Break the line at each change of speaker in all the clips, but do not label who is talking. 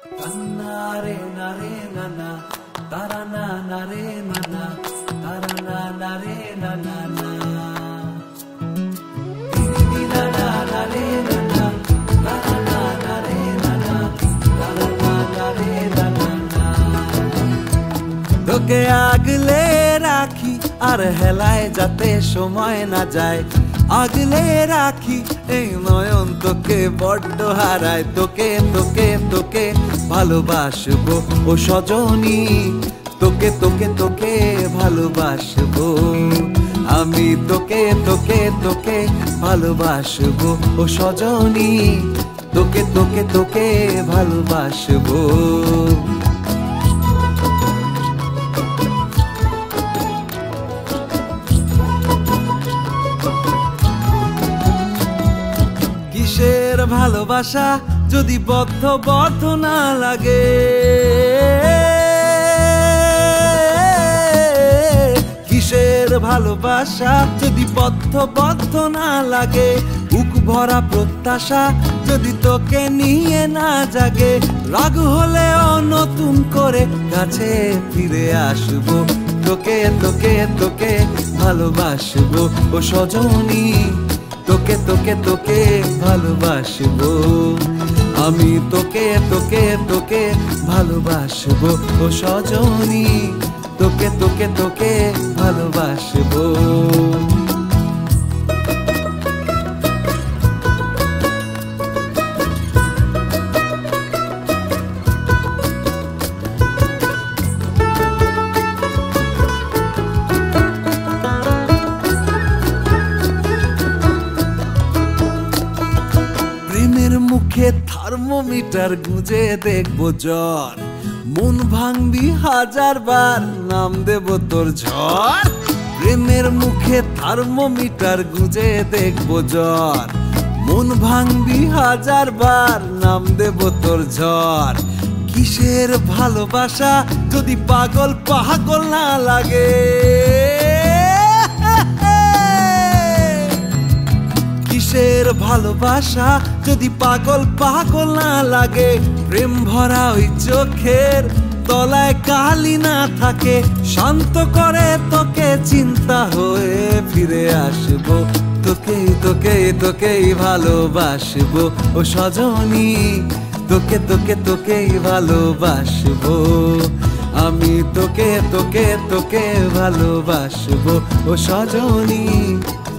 Nare nare nana, tarana nare nana, tarana nare nana na. Nina nare nana, tarana nare nana, tarana nare nana na. তোকে আগলে রাখি আর হেলায় যাতে সময় না যায়, আগলে রাখি এই নয়ন তোকে বড্ড হারায়। তোকে তোকে তোকে ভালোবাসবো ও সজনী, তোকে তোকে তোকে ভালোবাসবো আমি। তোকে তোকে তোকে ভালোবাসবো ও সজনী, তোকে তোকে তোকে ভালোবাসবো। কিসের ভালোবাসা যদি বদ্ধ না লাগে, কিসের ভালোবাসা যদি বদ্ধ না লাগে, বুক ভরা প্রত্যাশা যদি তোকে নিয়ে না জাগে। রাগ হলেও নতুন করে কাছে ফিরে আসবো, তোকে তোকে তোকে ভালোবাসবো ও সজনী, তোকে তোকে তোকে ভালোবাসবো আমি। তোকে তোকে তোকে ভালোবাসবো ও সজনী, তোকে তোকে তোকে ভালোবাসবো। প্রেমের মুখে থার্মোমিটার গুঁজে দেখবো জ্বর, মন ভাঙবি হাজার বার নাম দেব তোর ঝড়। প্রেমের মুখে থার্মোমিটার গুঁজে দেখবো জ্বর, মন ভাঙবি হাজার বার নাম দেব তোর ঝড়। কিসের ভালোবাসা যদি পাগল পাগল না লাগে, কিসের ভালোবাসা যদি পাগল পাগল না লাগে। প্রেম ভরা ওই চোখের তলায় কালি না থাকে, শান্ত করে তোকে চিন্তা হয়ে ফিরে আসবো। তোকে তোকে তোকেই ভালোবাসবো ও সজনী, তোকে তোকে তোকেই ভালোবাসবো আমি। তোকে তোকে তোকে ভালোবাসবো ও সজনী,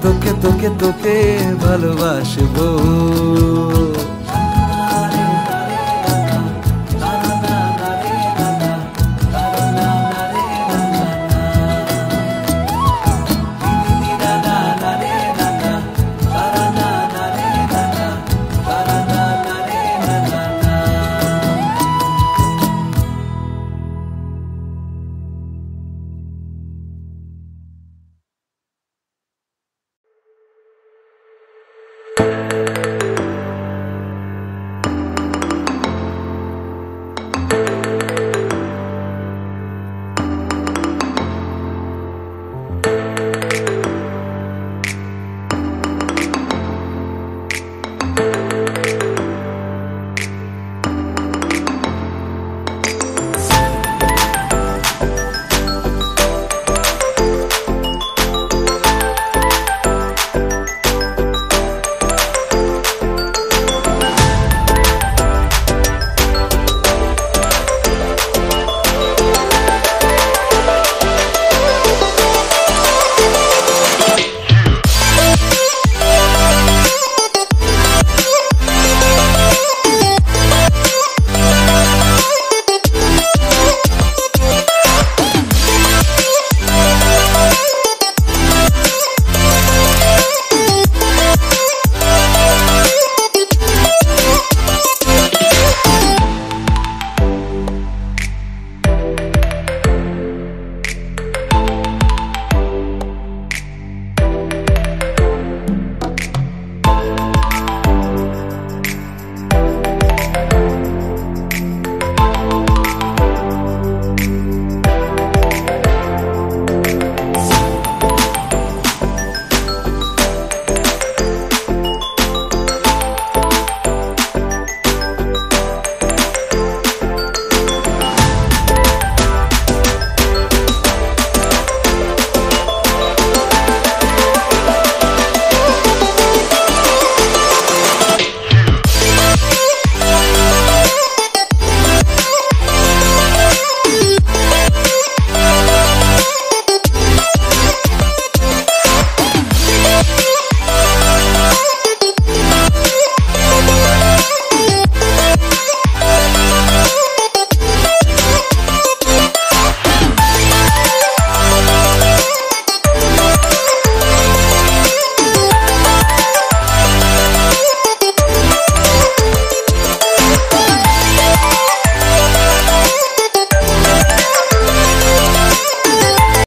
তোকে তোকে তোকে ভালোবাসবো।